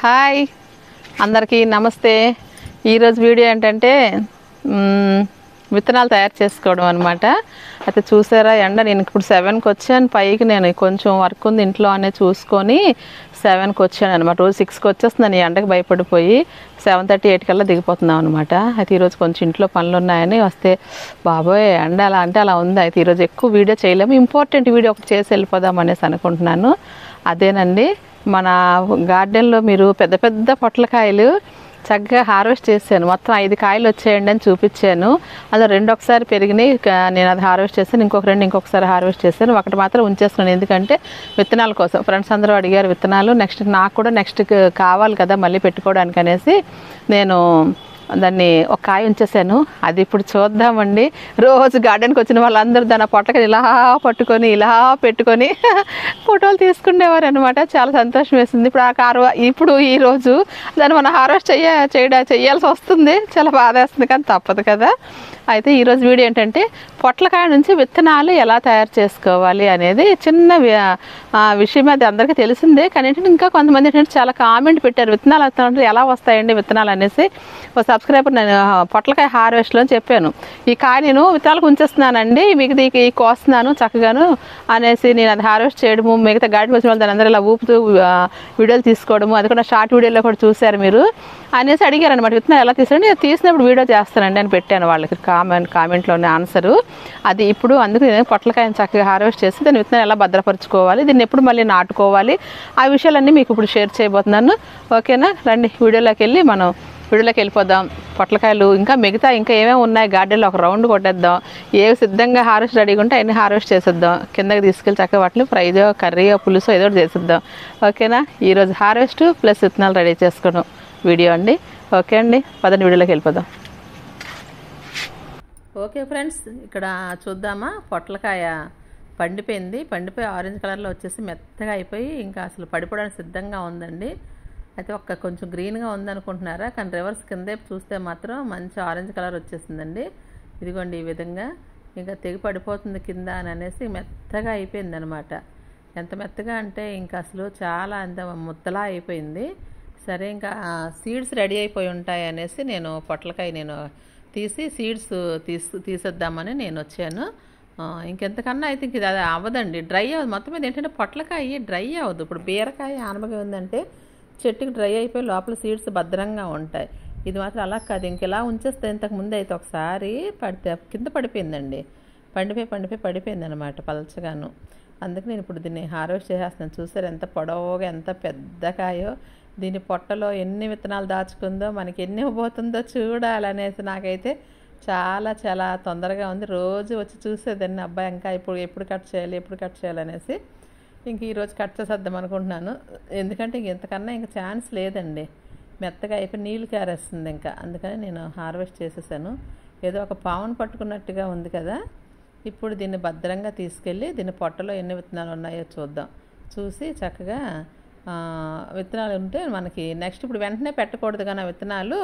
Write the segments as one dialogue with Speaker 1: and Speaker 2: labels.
Speaker 1: Hi అందరికీ నమస్తే. ఈరోజు వీడియో ఏంటంటే విత్తనాలు తయారు చేసుకోవడం అనమాట. అయితే చూసారా ఎండ, నేను ఇప్పుడు 7కి వచ్చాను పైకి. నేను కొంచెం వర్క్ ఉంది ఇంట్లో అనే చూసుకొని 7కి వచ్చాను అనమాట. రోజు 6కి వచ్చేస్తున్నాను, ఈ ఎండకి భయపడిపోయి 7:30, 8 కల్లా దిగిపోతున్నాం అనమాట. అయితే ఈరోజు కొంచెం ఇంట్లో పనులు ఉన్నాయని వస్తే, బాబోయ్ ఎండ అలా అంటే అలా ఉంది. అయితే ఈరోజు ఎక్కువ వీడియో చేయలేము, ఇంపార్టెంట్ వీడియో ఒకటి చేసి వెళ్ళిపోదాం అనేసి అనుకుంటున్నాను. అదేనండి, మన గార్డెన్లో మీరు పెద్ద పెద్ద పొట్లకాయలు చక్కగా హార్వెస్ట్ చేశాను. మొత్తం 5 కాయలు వచ్చేయండి అని చూపించాను. అందులో 2 ఒకసారి పెరిగినాయి, నేను అది హార్వెస్ట్ చేశాను. ఇంకొక 2 ఇంకొకసారి హార్వెస్ట్ చేశాను. ఒకటి మాత్రం ఉంచేసుకున్నాను, ఎందుకంటే విత్తనాల కోసం. ఫ్రెండ్స్ అందరూ అడిగారు విత్తనాలు, నెక్స్ట్ నాకు కూడా నెక్స్ట్ కావాలి కదా మళ్ళీ పెట్టుకోవడానికి అనేసి నేను దాన్ని ఒక కాయ ఉంచేసాను. అది ఇప్పుడు చూద్దామండి. రోజు గార్డెన్కి వచ్చిన వాళ్ళందరూ దాని పొట్లకాయ ఇలా పట్టుకొని ఇలా పెట్టుకొని ఫోటోలు తీసుకునేవారు అనమాట. చాలా సంతోషం వేసింది. ఇప్పుడు ఈరోజు దాన్ని మనం హార్వెస్ట్ చేయాల్సి వస్తుంది. చాలా బాధ వేస్తుంది, కానీ తప్పదు కదా. అయితే ఈరోజు వీడియో ఏంటంటే పొట్లకాయ నుంచి విత్తనాలు ఎలా తయారు చేసుకోవాలి అనేది చిన్న విషయం. అది అందరికీ తెలిసిందే, కానీ ఏంటంటే ఇంకా కొంతమంది ఏంటంటే చాలా కామెంట్ పెట్టారు, విత్తనాలు ఎలా వస్తాయండి విత్తనాలు అనేసి. ఒక సబ్స్క్రైబర్ నేను పొట్లకాయ హార్వెస్ట్లో చెప్పాను, ఈ కాయ నేను విత్తనాలకు ఉంచేస్తున్నానండి, మీకు ఈ కోస్తున్నాను చక్కగాను అనేసి. నేను అది హార్వెస్ట్ చేయడము, మిగతా గార్డెన్కి వచ్చిన వాళ్ళు దాని అందరూ ఇలా ఊపుతూ వీడియోలు తీసుకోవడము, అది కూడా షార్ట్ వీడియోలో కూడా చూశారు మీరు అనేసి అడిగారు అనమాట. విత్తనాలు ఎలా తీసాను, నేను తీసినప్పుడు వీడియో చేస్తానండి అని పెట్టాను వాళ్ళకి కామెంట్లోనే ఆన్సరు. అది ఇప్పుడు అందుకు నేను పొట్లకాయని చక్కగా హార్వెస్ట్ చేసి దాని విత్తనాలు ఎలా భద్రపరచుకోవాలి, దీన్ని ఎప్పుడు మళ్ళీ నాటుకోవాలి, ఆ విషయాలన్నీ మీకు ఇప్పుడు షేర్ చేయబోతున్నాను. ఓకేనా, రండి వీడియోలోకి వెళ్ళిపోదాం. పొట్లకాయలు ఇంకా ఏమేమి ఉన్నాయి గార్డెన్లో ఒక రౌండ్ కొట్టేద్దాం. ఏవి సిద్ధంగా హార్వెస్ట్ రెడీగా ఉంటే అన్ని హార్వెస్ట్ చేసేద్దాం. కిందకి తీసుకెళ్ళి చక్కగా వాటిని ఫ్రైజో కర్రీయో పులుసో ఏదో ఒకటి చేసేద్దాం. ఓకేనా, ఈరోజు హార్వెస్ట్ ప్లస్ విత్తనాలు రెడీ చేసుకోవడం వీడియో అండి. ఓకే అండి, పదండి వీడియోలోకి వెళ్ళిపోదాం. ఓకే ఫ్రెండ్స్, ఇక్కడ చూద్దామా, పొట్లకాయ పండిపోయి ఆరెంజ్ కలర్లో వచ్చేసి మెత్తగా అయిపోయి ఇంకా అసలు పడిపోవడానికి సిద్ధంగా ఉందండి. అయితే కొంచెం గ్రీన్గా ఉందనుకుంటున్నారా, కానీ రివర్స్ కిందే చూస్తే మాత్రం మంచి ఆరెంజ్ కలర్ వచ్చేసిందండి. ఇదిగోండి ఈ విధంగా ఇంకా తెగి పడిపోతుంది కింద అని అనేసి మెత్తగా అయిపోయింది అనమాట. ఎంత మెత్తగా అంటే ఇంకా అసలు చాలా అంత ముద్దలా అయిపోయింది. సరే, ఇంకా సీడ్స్ రెడీ అయిపోయి ఉంటాయి అనేసి నేను పొట్లకాయ తీసి సీడ్స్ తీసేద్దామని నేను వచ్చాను. ఇంకెంతకన్నా అయితే ఇంక ఇది అది అవ్వదండి, డ్రై అవ్వదు. మొత్తం మీద ఏంటంటే పొట్లకాయ డ్రై అవ్వదు. ఇప్పుడు బీరకాయ ఆనమగా ఉందంటే చెట్టుకి డ్రై అయిపోయి లోపల సీడ్స్ భద్రంగా ఉంటాయి. ఇది మాత్రం అలా కాదు, ఇంకెలా ఉంచేస్తే ఇంతకు ముందు అయితే ఒకసారి కింద పడిపోయిందండి. పడిపోయింది అనమాట పలచగాను. అందుకు నేను ఇప్పుడు దీన్ని హార్వెస్ట్ చేసేస్తున్నాను. చూసారు ఎంత పొడవుగా ఎంత పెద్ద కాయో. దీని పొట్టలో ఎన్ని విత్తనాలు దాచుకుందో, మనకి ఎన్ని ఇవ్వబోతుందో చూడాలనేసి నాకైతే చాలా చాలా తొందరగా ఉంది. రోజు వచ్చి చూసేదాన్ని, అబ్బాయి ఇంకా ఎప్పుడు కట్ చేయాలనేసి. ఇంక ఈరోజు కట్ చేసేద్దాం అనుకుంటున్నాను, ఎందుకంటే ఇంతకన్నా ఇంకా ఛాన్స్ లేదండి. మెత్తగా అయిపోయి నీళ్ళు కారేస్తుంది ఇంకా. అందుకని నేను హార్వెస్ట్ చేసేసాను. ఏదో ఒక పావును పట్టుకున్నట్టుగా ఉంది కదా. ఇప్పుడు దీన్ని భద్రంగా తీసుకెళ్ళి దీని పొట్టలో ఎన్ని విత్తనాలు ఉన్నాయో చూద్దాం. చూసి చక్కగా విత్తనాలు ఉంటే మనకి నెక్స్ట్ ఇప్పుడు వెంటనే పెట్టకూడదు, కానీ విత్తనాలు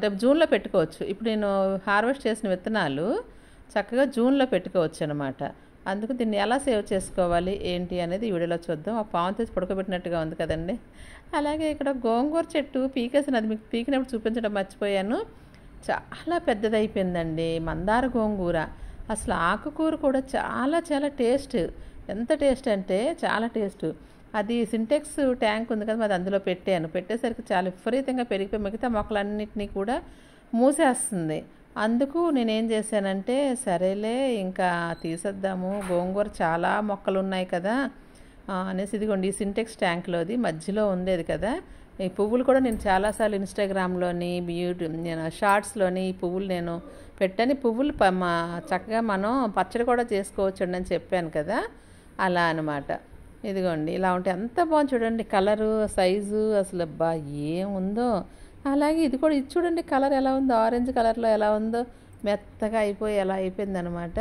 Speaker 1: రేపు జూన్లో పెట్టుకోవచ్చు. ఇప్పుడు నేను హార్వెస్ట్ చేసిన విత్తనాలు చక్కగా జూన్లో పెట్టుకోవచ్చు అనమాట. అందుకు దీన్ని ఎలా సేవ్ చేసుకోవాలి ఏంటి అనేది ఈ వీడియోలో చూద్దాం. ఆ పాము తీసి పడుకోబెట్టినట్టుగా ఉంది కదండి. అలాగే ఇక్కడ గోంగూర చెట్టు పీకేసిన, అది మీకు పీకినప్పుడు చూపించడం మర్చిపోయాను. చాలా పెద్దదైపోయిందండి మందార గోంగూర. అసలు ఆకుకూర కూడా చాలా చాలా టేస్ట్. ఎంత టేస్ట్ అంటే చాలా టేస్ట్. అది సింటెక్స్ ట్యాంక్ ఉంది కదా, అది అందులో పెట్టేసరికి చాలా విపరీతంగా పెరిగిపోయి మిగతా మొక్కలన్నింటినీ కూడా మూసేస్తుంది. అందుకు నేనేం చేశానంటే, సరేలే ఇంకా తీసేద్దాము, గోంగూర చాలా మొక్కలు ఉన్నాయి కదా అనేసి. ఇదిగోండి ఈ సింటెక్స్ ట్యాంక్లోది మధ్యలో ఉండేది కదా. ఈ పువ్వులు కూడా నేను చాలాసార్లు ఇన్స్టాగ్రామ్లోని నేను షార్ట్స్లోని ఈ పువ్వులు నేను పెట్టాను. పువ్వులు చక్కగా మనం పచ్చడి కూడా చేసుకోవచ్చు అని చెప్పాను కదా, అలా అనమాట. ఇదిగోండి ఇలా ఉంటే ఎంత బాగుంది చూడండి, కలరు సైజు అసలు అబ్బా ఏముందో. అలాగే ఇది కూడా ఇది చూడండి, కలర్ ఎలా ఉందో, ఆరెంజ్ కలర్లో ఎలా ఉందో, మెత్తగా అయిపోయి ఎలా అయిపోయిందనమాట.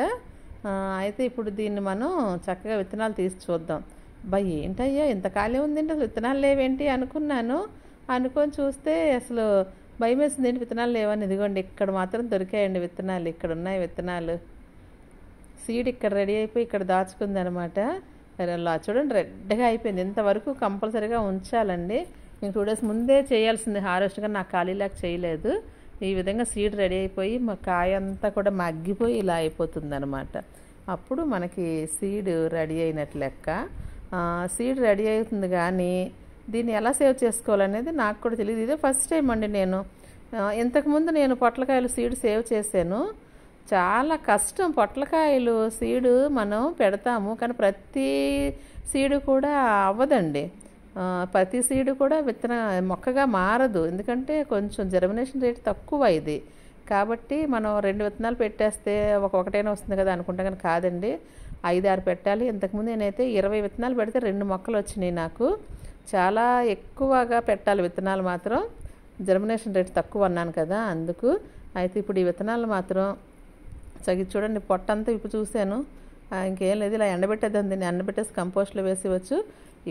Speaker 1: అయితే ఇప్పుడు దీన్ని మనం చక్కగా విత్తనాలు తీసి చూద్దాం. అబ్బా ఏంటయ్యా ఇంత ఖాళీ ఉందంటే అసలు విత్తనాలు లేవేంటి అనుకొని చూస్తే అసలు భయం వేసింది, ఏంటి విత్తనాలు లేవని. ఇదిగోండి ఇక్కడ మాత్రం దొరికాయండి విత్తనాలు, ఇక్కడ ఉన్నాయి విత్తనాలు. సీడ్ ఇక్కడ రెడీ అయిపోయి ఇక్కడ దాచుకుంది అనమాట. చూడండి రెడ్గా అయిపోయింది. ఇంతవరకు కంపల్సరీగా ఉంచాలండి. నేను 2 డేస్ ముందే చేయాల్సింది హార్వెస్ట్, కానీ నాకు ఖాళీ లేక చేయలేదు. ఈ విధంగా సీడ్ రెడీ అయిపోయి మా కాయ అంతా కూడా మగ్గిపోయి ఇలా అయిపోతుంది అనమాట. అప్పుడు మనకి సీడ్ రెడీ అయినట్టు లెక్క. సీడ్ రెడీ అవుతుంది, కానీ దీన్ని ఎలా సేవ్ చేసుకోవాలనేది నాకు కూడా తెలియదు. ఇదే ఫస్ట్ టైం అండి నేను. ఇంతకుముందు నేను పొట్లకాయలు సీడ్ సేవ్ చేశాను. చాలా కష్టం. పొట్లకాయలు సీడు మనం పెడతాము, కానీ ప్రతి సీడు కూడా అవ్వదండి. ప్రతి సీడు కూడా మొక్కగా మారదు, ఎందుకంటే కొంచెం జర్మినేషన్ రేట్ తక్కువ ఇది. కాబట్టి మనం 2 విత్తనాలు పెట్టేస్తే ఒకటైనా వస్తుంది కదా అనుకుంటా, కానీ కాదండి, 5-6 పెట్టాలి. ఇంతకుముందు నేనైతే 20 విత్తనాలు పెడితే 2 మొక్కలు వచ్చినాయి నాకు. చాలా ఎక్కువగా పెట్టాలి విత్తనాలు మాత్రం, జర్మినేషన్ రేట్ తక్కువ అన్నాను కదా అందుకు. అయితే ఇప్పుడు ఈ విత్తనాలు మాత్రం చూడండి, పొట్టంతా ఇప్పుడు చూశాను. ఇంకేం లేదు, ఇలా ఎండబెట్టేద్దాం, దీన్ని ఎండబెట్టేసి కంపోస్ట్లో వేసేవచ్చు.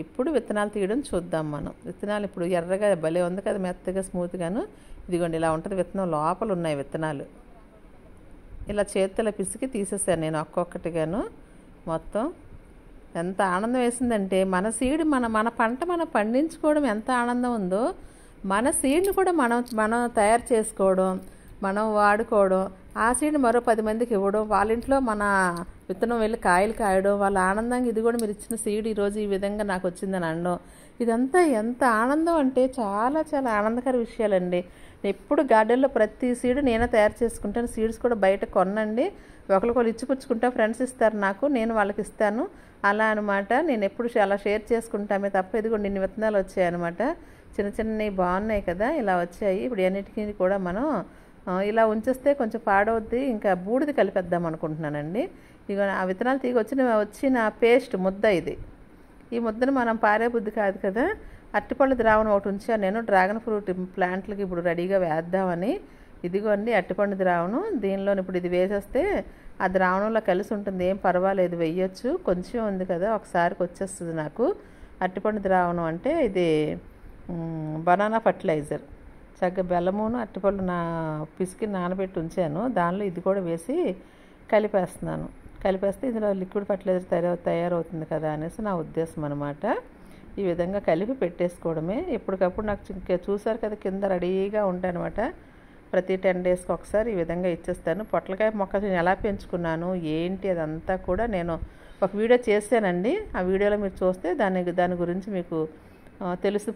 Speaker 1: ఇప్పుడు విత్తనాలు తీయడం చూద్దాం మనం. విత్తనాలు ఇప్పుడు ఎర్రగా భలే ఉంది కదా, మెత్తగా స్మూత్గాను. ఇదిగోండి ఇలా ఉంటుంది విత్తనం, లోపల ఉన్నాయి విత్తనాలు. ఇలా చేతిలో పిసికి తీసేసాను నేను ఒక్కొక్కటిగాను మొత్తం. ఎంత ఆనందం వేసిందంటే మన సీడ్ మన పంట మనం పండించుకోవడం ఎంత ఆనందం ఉందో, మన సీడ్ని కూడా మనం తయారు చేసుకోవడం, మనం వాడుకోవడం, ఆ సీడ్ మరో 10 మందికి ఇవ్వడం, వాళ్ళ ఇంట్లో మన విత్తనం వెళ్ళి కాయలు కాయడం, వాళ్ళ ఆనందంగా ఇది కూడా మీరు ఇచ్చిన సీడ్ ఈరోజు ఈ విధంగా నాకు వచ్చిందని అనడం, ఇదంతా ఎంత ఆనందం అంటే చాలా చాలా ఆనందకర విషయాలండి. ఎప్పుడు గార్డెన్లో ప్రతి సీడ్ నేనే తయారు చేసుకుంటాను. సీడ్స్ కూడా బయట కొనండి, ఒకరికొకరు ఇచ్చిపుచ్చుకుంటా, ఫ్రెండ్స్ ఇస్తారు నాకు, నేను వాళ్ళకి ఇస్తాను, అలా అనమాట. నేను ఎప్పుడు అలా షేర్ చేసుకుంటామే తప్ప. ఇదిగోండి ఇన్ని విత్తనాలు వచ్చాయన్నమాట, చిన్న చిన్నవి బాగున్నాయి కదా, ఇలా వచ్చాయి. ఇప్పుడు అన్నిటికీ కూడా మనం ఇలా ఉంచేస్తే కొంచెం పాడవుద్ది, ఇంకా బూడిది కలిపేద్దాం అనుకుంటున్నానండి. ఇక ఆ విత్తనాలు తీగి వచ్చిన పేస్ట్ ముద్ద ఇది. ఈ ముద్దను మనం పారే బుద్ధి కాదు కదా. అరటిపళ్ళు ద్రావణం ఒకటి ఉంచాను నేను, డ్రాగన్ ఫ్రూట్ ప్లాంట్లకి ఇప్పుడు రెడీగా వేద్దామని. ఇదిగోండి అరటిపండు ద్రావణం, దీనిలో ఇప్పుడు ఇది వేసేస్తే ఆ ద్రావణంలో కలిసి ఉంటుంది, ఏం పర్వాలేదు, వెయ్యొచ్చు. కొంచెం ఉంది కదా, ఒకసారికి వచ్చేస్తుంది నాకు. అరటిపండు ద్రావణం అంటే ఇది బనానా ఫర్టిలైజర్. చక్కగా బెల్లమును అరటిపళ్ళు పిసికి నానబెట్టి ఉంచాను, దానిలో ఇది కూడా వేసి కలిపేస్తున్నాను. కలిపేస్తే ఇందులో లిక్విడ్ ఫర్టిలైజర్ తయారవుతుంది కదా అనేసి నా ఉద్దేశం అనమాట. ఈ విధంగా కలిపి పెట్టేసుకోవడమే. ఎప్పటికప్పుడు నాకు చూసారు కదా కింద రెడీగా ఉంటాయి అనమాట. ప్రతి 10 డేస్కి ఒకసారి ఈ విధంగా ఇచ్చేస్తాను. పొట్లకాయ మొక్క నేను ఎలా పెంచుకున్నాను ఏంటి అదంతా కూడా నేను ఒక వీడియో చేశానండి. ఆ వీడియోలో మీరు చూస్తే దాని గురించి మీకు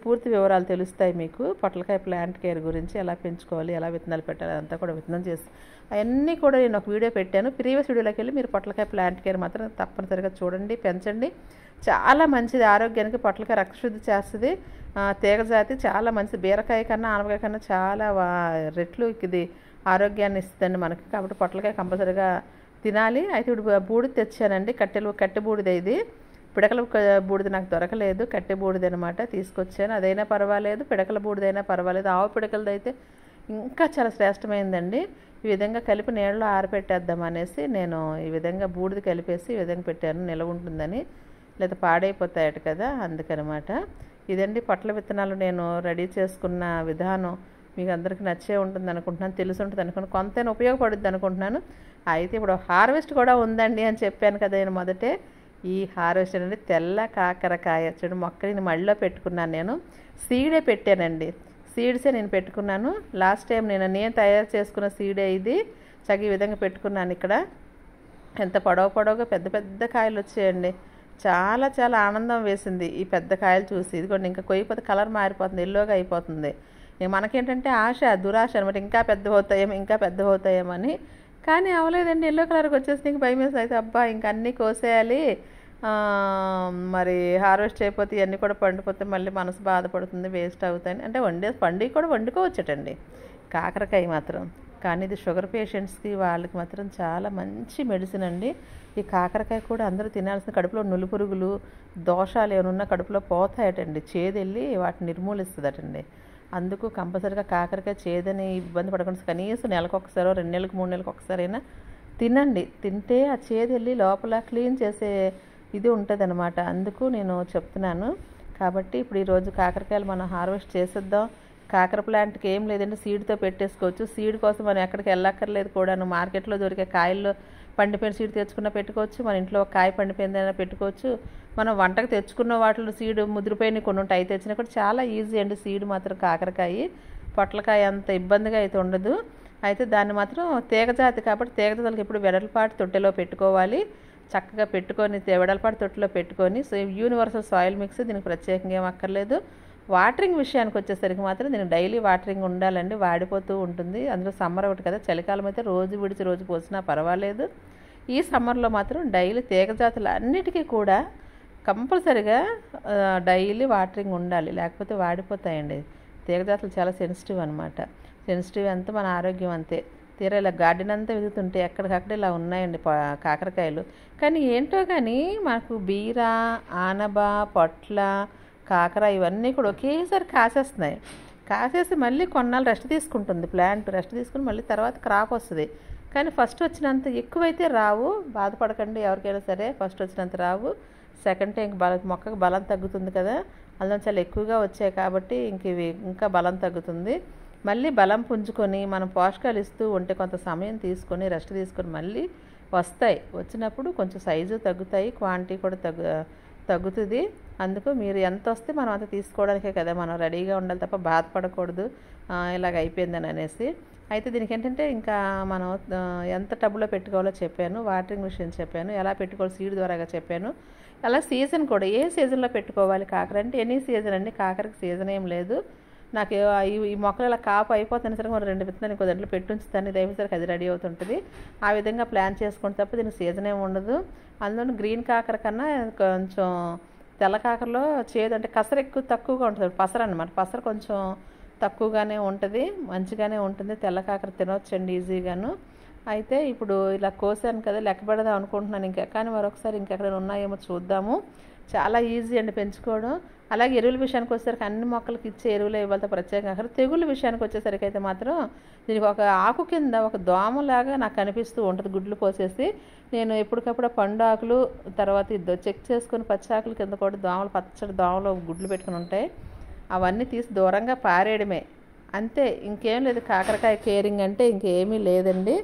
Speaker 1: పూర్తి వివరాలు తెలుస్తాయి మీకు. పొట్లకాయ ప్లాంట్ కేర్ గురించి ఎలా పెంచుకోవాలి, ఎలా విత్తనాలు పెట్టాలి, అదంతా కూడా విత్తనం చేసి అవన్నీ కూడా నేను ఒక వీడియో పెట్టాను. ప్రీవియస్ వీడియోలోకి వెళ్ళి మీరు పొట్లకాయ ప్లాంట్ కేర్ మాత్రం తప్పనిసరిగా చూడండి, పెంచండి. చాలా మంచిది ఆరోగ్యానికి. పొట్లకాయ రక్తశుద్ధి చేస్తుంది. తీగజాతి చాలా మంచిది. బీరకాయ కన్నా ఆనపకాయ కన్నా చాలా రెట్లు ఇది ఆరోగ్యాన్ని ఇస్తుందండి మనకి. కాబట్టి పొట్లకాయ కంపల్సరిగా తినాలి. అయితే ఇప్పుడు బూడిద తెచ్చానండి, కట్టె బూడిద. ఇది పిడకల బూడిద నాకు దొరకలేదు, కట్టె బూడిద అనమాట తీసుకొచ్చాను. అదైనా పర్వాలేదు, పిడకల బూడిదైనా పర్వాలేదు. ఆవు పిడకలది అయితే ఇంకా చాలా శ్రేష్టమైందండి. ఈ విధంగా కలిపి నీళ్ళలో ఆరబెట్టేద్దాం అనేసి నేను ఈ విధంగా బూడిద కలిపేసి ఈ విధంగా పెట్టాను, నిలవ ఉంటుందని, లేదా పాడైపోతాయట కదా అందుకనమాట. ఇదండి పొట్ల విత్తనాలు నేను రెడీ చేసుకున్న విధానం. మీకు అందరికీ నచ్చే ఉంటుంది అనుకుంటున్నాను, తెలిసి ఉంటుంది అనుకుంటున్నాను, కొంతైనా ఉపయోగపడుద్ది అనుకుంటున్నాను. అయితే ఇప్పుడు హార్వెస్ట్ కూడా ఉందండి అని చెప్పాను కదా నేను మొదటే. ఈ హార్వెస్ట్ అనేది తెల్ల కాకరకాయ చూడు మొక్కని మళ్ళీ పెట్టుకున్నాను. నేను సీడే పెట్టానండి, సీడ్సే నేను పెట్టుకున్నాను. లాస్ట్ టైం నేను తయారు చేసుకున్న సీడే ఇది. ఈ విధంగా పెట్టుకున్నాను. ఇక్కడ ఎంత పొడవుగా పెద్ద పెద్ద కాయలు వచ్చాయండి. చాలా చాలా ఆనందం వేసింది ఈ పెద్ద కాయలు చూసి. ఇదిగోండి ఇంకా కొయ్యిపోతే కలర్ మారిపోతుంది, ఎల్లోగా అయిపోతుంది. మనకేంటంటే దురాశ అనమాట, ఇంకా పెద్ద అవుతాయేమని. కానీ అవలేదండి, ఎల్లో కలర్కి వచ్చేసి నీకు భయం వేసి అయితే అబ్బా ఇంకా అన్నీ కోసేయాలి, మరి హార్వెస్ట్ అయిపోతే ఇవన్నీ కూడా పండిపోతే మళ్ళీ మనసు బాధపడుతుంది, వేస్ట్ అవుతాయి అంటే పండుగ కూడా వండుకోవచ్చటండి కాకరకాయ మాత్రం. కానీ ఇది షుగర్ పేషెంట్స్కి వాళ్ళకి మాత్రం చాలా మంచి మెడిసిన్ అండి. ఈ కాకరకాయ కూడా అందరూ తినాల్సిన, కడుపులో నులి పురుగులు దోషాలు ఏమైనా కడుపులో పోతాయటండి, చేదెళ్ళి వాటిని నిర్మూలిస్తుందటండి. అందుకు కంపల్సరీగా కాకరకాయ చేదని ఇబ్బంది పడకుండా కనీసం నెలకు ఒకసారో 2 నెలలకు 3 నెలలకు ఒకసారైనా తినండి. తింటే ఆ చేదెళ్ళి లోపల క్లీన్ చేసే ఇది ఉంటుంది అనమాట. అందుకు నేను చెప్తున్నాను. కాబట్టి ఇప్పుడు ఈరోజు కాకరకాయలు మనం హార్వెస్ట్ చేసేద్దాం. కాకర ప్లాంట్కి ఏం లేదంటే సీడ్తో పెట్టేసుకోవచ్చు. సీడ్ కోసం మనం ఎక్కడికి వెళ్ళక్కర్లేదు కూడాను. మార్కెట్లో దొరికే కాయల్లో పండిపోయిన సీడ్ తెచ్చుకున్నా పెట్టుకోవచ్చు, మన ఇంట్లో ఒక కాయ పండిపోయిందైనా పెట్టుకోవచ్చు. మనం వంటకు తెచ్చుకున్న వాటిలో సీడ్ ముదిరిపోయిన కొన్ని ఉంటాయి, అవి తెచ్చినా కూడా చాలా ఈజీ అండి. సీడ్ మాత్రం కాకరకాయ పొట్లకాయ అంత ఇబ్బందిగా అయితే ఉండదు. అయితే దాన్ని మాత్రం తీగజాతి కాబట్టి తీగజాతులకు ఎప్పుడు వెడల్పాటి తొట్టెలో పెట్టుకోవాలి. చక్కగా పెట్టుకొని వెడల్పాటి తొట్టెలో పెట్టుకొని యూనివర్సల్ సాయిల్ మిక్స్, దీనికి ప్రత్యేకంగా ఏం అక్కర్లేదు. వాటరింగ్ విషయానికి వచ్చేసరికి మాత్రం దీనికి డైలీ వాటరింగ్ ఉండాలండి, వాడిపోతూ ఉంటుంది. అందులో సమ్మర్ ఒకటి కదా, చలికాలం అయితే రోజు విడిచి రోజు పోసినా పర్వాలేదు. ఈ సమ్మర్లో మాత్రం డైలీ తీగజాతులు అన్నిటికీ కూడా కంపల్సరిగా డైలీ వాటరింగ్ ఉండాలి, లేకపోతే వాడిపోతాయండి. తీగజాతులు చాలా సెన్సిటివ్ అనమాట. సెన్సిటివ్ అంతా మన ఆరోగ్యం అంతే. తీరా ఇలా గార్డెన్ అంతా వెతుకుతుంటే ఎక్కడికక్కడ ఇలా ఉన్నాయండి కాకరకాయలు. కానీ ఏంటో కానీ మనకు బీర, ఆనబ, పొట్ల, కాకర ఇవన్నీ కూడా ఒకేసారి కాసేస్తున్నాయి. కాసేసి మళ్ళీ కొన్నాళ్ళు రెస్ట్ తీసుకుంటుంది ప్లాంట్, రెస్ట్ తీసుకుని మళ్ళీ తర్వాత క్రాప్ వస్తుంది. కానీ ఫస్ట్ వచ్చినంత ఎక్కువైతే రావు, బాధపడకండి ఎవరికైనా సరే. ఫస్ట్ వచ్చినంత రావు. సెకండ్ టైం మొక్కకు బలం తగ్గుతుంది కదా, అందులో చాలా ఎక్కువగా వచ్చాయి కాబట్టి ఇవి ఇంకా బలం తగ్గుతుంది. మళ్ళీ బలం పుంజుకొని మనం పోషకాలు ఇస్తూ ఉంటే కొంత సమయం తీసుకొని రెస్ట్ తీసుకొని మళ్ళీ వస్తాయి. వచ్చినప్పుడు కొంచెం సైజు తగ్గుతాయి, క్వాంటిటీ కూడా తగ్గుతుంది. అందుకు మీరు ఎంత వస్తే మనం అంత తీసుకోవడానికే కదా మనం రెడీగా ఉండాలి తప్ప బాధపడకూడదు ఇలాగ అయిపోయిందని అనేసి. అయితే దీనికి ఏంటంటే ఇంకా మనం ఎంత టబ్లో పెట్టుకోవాలో చెప్పాను, వాటరింగ్ విషయం చెప్పాను, ఎలా పెట్టుకోవాలి సీడ్ ద్వారాగా చెప్పాను. అలా సీజన్ కూడా ఏ సీజన్లో పెట్టుకోవాలి కాకర అంటే ఎనీ సీజన్ అండి, కాకరకి సీజన్ ఏం లేదు. నాకు ఈ మొక్కలు ఇలా కాపు అయిపోతున్న సరే మనం 2 విత్తనాలు ఇంకో దాంట్లో పెట్టుంచుతాను, ఇది అయిపోయేసరికి అది రెడీ అవుతుంటుంది. ఆ విధంగా ప్లాన్ చేసుకుంటే తప్ప దీనికి సీజన్ ఏమి ఉండదు. అందులో గ్రీన్ కాకర కన్నా కొంచెం తెల్ల కాకరలో చేదు అంటే కసర తక్కువగా ఉంటుంది, పసర అన్నమాట. పసర కొంచెం తక్కువగానే ఉంటుంది, మంచిగానే ఉంటుంది. తెల్ల కాకర తినవచ్చండి ఈజీగాను. అయితే ఇప్పుడు ఇలా కోసాను కదా, లెక్క పెడదాం అనుకుంటున్నాను ఇంకా, కానీ మరొకసారి ఇంకెక్కడైనా ఉన్నాయేమో చూద్దాము. చాలా ఈజీ అండి పెంచుకోవడం. అలాగే ఎరువుల విషయానికి వచ్చేసరికి అన్ని మొక్కలకి ఇచ్చే ఎరువులు ఇవ్వాలి ప్రత్యేకంగా. తెగుళ్ళ విషయానికి వచ్చేసరికి అయితే మాత్రం దీనికి ఒక ఆకు కింద ఒక దోమలాగా నాకు కనిపిస్తూ ఉంటుంది, గుడ్లు పోసేసి. నేను ఎప్పటికప్పుడు పండు ఆకులు తర్వాత చెక్ చేసుకుని పచ్చి ఆకుల కింద కూడా దోమలు, పచ్చడి దోమలు గుడ్లు పెట్టుకుని ఉంటాయి. అవన్నీ తీసి దూరంగా పారేయడమే అంతే, ఇంకేం లేదు. కాకరకాయ కేరింగ్ అంటే ఇంకేమీ లేదండి,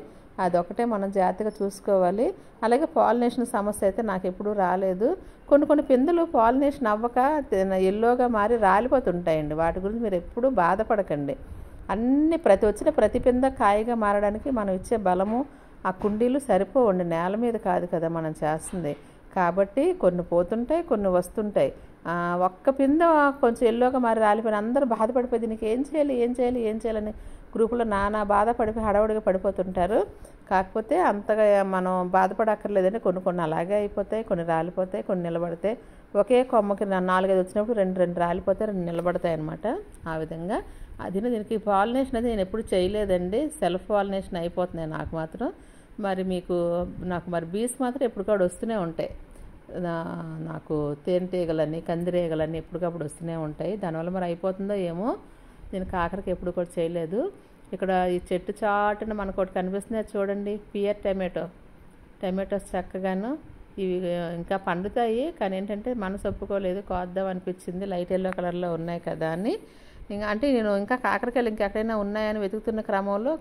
Speaker 1: అదొకటే మనం జాగ్రత్తగా చూసుకోవాలి. అలాగే పాలినేషన్ సమస్య అయితే నాకు ఎప్పుడూ రాలేదు. కొన్ని పిందెలు పాలినేషన్ అవ్వక ఎల్లోగా మారి రాలిపోతుంటాయండి, వాటి గురించి మీరు ఎప్పుడూ బాధపడకండి. అన్ని వచ్చిన ప్రతి పింద కాయగా మారడానికి మనం ఇచ్చే బలము ఆ కుండీలు సరిపోవండి, నేల మీద కాదు కదా మనం చేస్తుంది. కాబట్టి కొన్ని పోతుంటాయి, కొన్ని వస్తుంటాయి. ఒక్క పింద కొంచెం ఎల్లోగా మారి రాలిపోయిన అందరూ బాధపడిపోయి దీనికి ఏం చేయాలని గ్రూపులో నానా బాధపడిపోయి హడావుడిగా పడిపోతుంటారు. కాకపోతే అంతగా మనం బాధపడక్కర్లేదండి. కొన్ని అలాగే అయిపోతాయి, కొన్ని రాలిపోతాయి, కొన్ని నిలబడతాయి. ఒకే కొమ్మకి 4-5 వచ్చినప్పుడు 2 రాలిపోతాయి, 2 నిలబడతాయి అన్నమాట. ఆ విధంగా దీనికి పాలినేషన్ అయితే నేను ఎప్పుడు చేయలేదండి, సెల్ఫ్ పాలినేషన్ అయిపోతున్నాయి నాకు మాత్రం. మరి నాకు బీస్ మాత్రం ఎప్పటికప్పుడు వస్తూనే ఉంటాయి. నాకు తేనెటీగలని, కందిరీగలని ఎప్పటికప్పుడు వస్తూనే ఉంటాయి. దానివల్ల మరి అయిపోతుందో ఏమో. నేను కాకరకి ఎప్పుడు కూడా చేయలేదు. ఇక్కడ ఈ చెట్టు చాటున మనకు ఒకటి కనిపిస్తుంది చూడండి, పియర్ టమాటోస్ చక్కగాను ఇవి ఇంకా పండుతాయి. కానీ ఏంటంటే మనసు ఒప్పుకోలేదు, కోద్దాం అనిపించింది. లైట్ ఎల్లో కలర్లో ఉన్నాయి కదా అని. అంటే నేను ఇంకా కాకరకాయలు ఇంకెక్కడైనా ఉన్నాయని వెతుకుతున్న క్రమంలో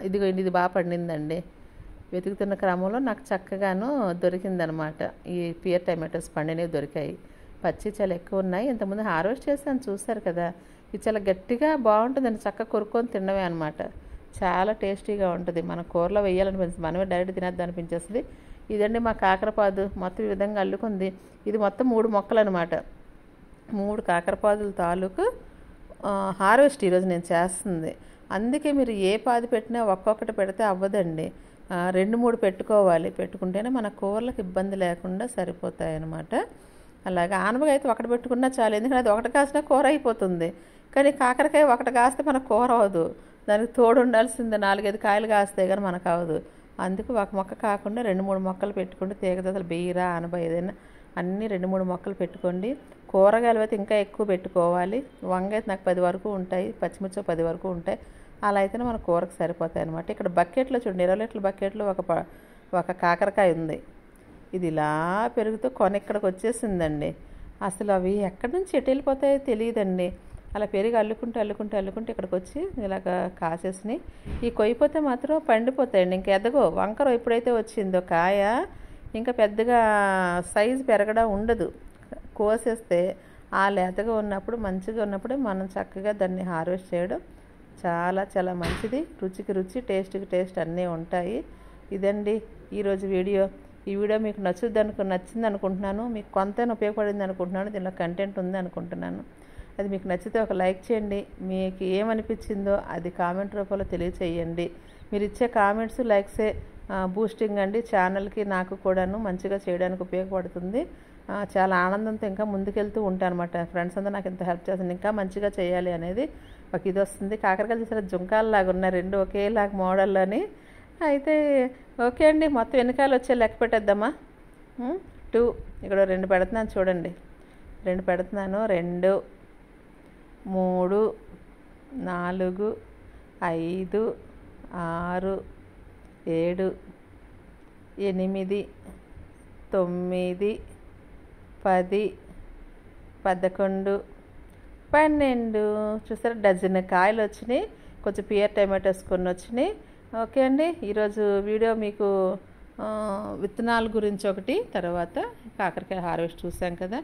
Speaker 1: ఇది బాగా పండిందండి. వెతుకుతున్న క్రమంలో నాకు చక్కగాను దొరికిందనమాట. ఈ పియర్ టమాటోస్ పండినవి దొరికాయి. పచ్చి చాలా ఎక్కువ ఉన్నాయి. ఇంతకుముందు హార్వెస్ట్ చేసాను చూసారు కదా. ఇది చాలా గట్టిగా బాగుంటుందండి, చక్కగా కొరుక్కొని తినడమే అనమాట. చాలా టేస్టీగా ఉంటుంది. మన కూరలో వేయాలనిపిస్తుంది, మనమే డైరెక్ట్ తినేద్దాం అనిపించేస్తుంది. ఇదండి మా కాకరపాదు మొత్తం ఈ విధంగా అల్లుకుంది. ఇది మొత్తం 3 మొక్కలు అనమాట. 3 కాకరపాదుల తాలూకు హార్వెస్ట్ ఈరోజు నేను చేస్తుంది. అందుకే మీరు ఏ పాది పెట్టినా ఒక్కొక్కటి పెడితే అవ్వదండి, 2-3 పెట్టుకోవాలి. పెట్టుకుంటేనే మన కూరలకు ఇబ్బంది లేకుండా సరిపోతాయి అన్నమాట. అలాగే ఆనపకాయ అయితే ఒకటి పెట్టుకున్నా చాలు, ఎందుకంటే అది ఒకటి కాసినా కూర అయిపోతుంది. కానీ కాకరకాయ ఒకటి కాస్తే మనకు కూర అవ్వదు, దానికి తోడు ఉండాల్సిందే. 4-5 కాయలు కాస్తే కానీ మనకు అవ్వదు. అందుకు ఒక మొక్క కాకుండా 2-3 మొక్కలు పెట్టుకుంటే తీగదతలు బీర, ఆనప ఏదైనా అన్నీ 2-3 మొక్కలు పెట్టుకోండి. కూరగాయలు అయితే ఇంకా ఎక్కువ పెట్టుకోవాలి. వంగ అయితే నాకు 10 వరకు ఉంటాయి, పచ్చిమిర్చి 10 వరకు ఉంటాయి. అలా అయితేనే మన కూరకు సరిపోతాయి అనమాట. ఇక్కడ బకెట్లో చూడండి, 20 లీటర్ల బకెట్లో ఒక కాకరకాయ ఉంది. ఇది ఇలా పెరుగుతూ ఇక్కడికి వచ్చేసిందండి. అసలు అవి ఎక్కడి నుంచి ఎటు వెళ్ళిపోతాయో తెలియదండి. అలా పెరిగి అల్లుకుంటూ ఇక్కడికి వచ్చి ఇలాగ కాసేసినాయి. ఈ కొయ్యిపోతే మాత్రం పండిపోతాయండి, ఇంక ఎదగో. వంకర ఎప్పుడైతే వచ్చిందో కాయ ఇంకా పెద్దగా సైజు పెరగడం ఉండదు. కోసేస్తే ఆ లేతగా ఉన్నప్పుడు మంచిగా ఉన్నప్పుడే మనం చక్కగా దాన్ని హార్వెస్ట్ చేయడం చాలా చాలా మంచిది. రుచికి రుచి, టేస్ట్కి టేస్ట్ అన్నీ ఉంటాయి. ఇదండి ఈరోజు వీడియో. ఈ వీడియో మీకు నచ్చింది అనుకుంటున్నాను. మీకు కొంతైనా ఉపయోగపడింది అనుకుంటున్నాను. దీనిలో కంటెంట్ ఉంది అనుకుంటున్నాను. అది మీకు నచ్చితే ఒక లైక్ చేయండి. మీకు ఏమనిపించిందో అది కామెంట్ రూపంలో తెలియచేయండి. మీరు ఇచ్చే కామెంట్స్, లైక్సే బూస్టింగ్ అండి ఛానల్కి, నాకు కూడాను మంచిగా చేయడానికి ఉపయోగపడుతుంది. చాలా ఆనందంతో ఇంకా ముందుకెళ్తూ ఉంటాను అనమాట. ఫ్రెండ్స్ అందరూ నాకు ఇంత హెల్ప్ చేస్తుంది, ఇంకా మంచిగా చేయాలి అనేది ఒక ఇది వస్తుంది. కాకరకాయలు చూసారా జుంకాలలాగా ఉన్నాయి, రెండు ఒకేలాగా మోడల్లోని. అయితే ఓకే అండి, మొత్తం వెనకాల వచ్చే లెక్క పెట్టేద్దామా. 2 ఇక్కడ 2 పెడుతున్నాను చూడండి. 2 పెడుతున్నాను. 2, 3, 4, 5, 6, 7, 8, 9, 10, 11, 12 చూసారా డజన్ కాయలు వచ్చినాయి. కొంచెం పియర్ టమాటోస్ కొన్ని వచ్చినాయి. ఓకే అండి, ఈరోజు వీడియో మీకు విత్తనాల గురించి ఒకటి, తర్వాత కాకరకాయ హార్వెస్ట్ చూసాం కదా.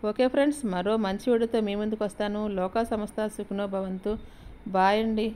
Speaker 1: ఓకే ఫ్రెండ్స్, మరో మంచి వీడియోతో మీ ముందుకు వస్తాను. లోకా సమస్త సుఖినో భవంతు. బాయ్ అండి.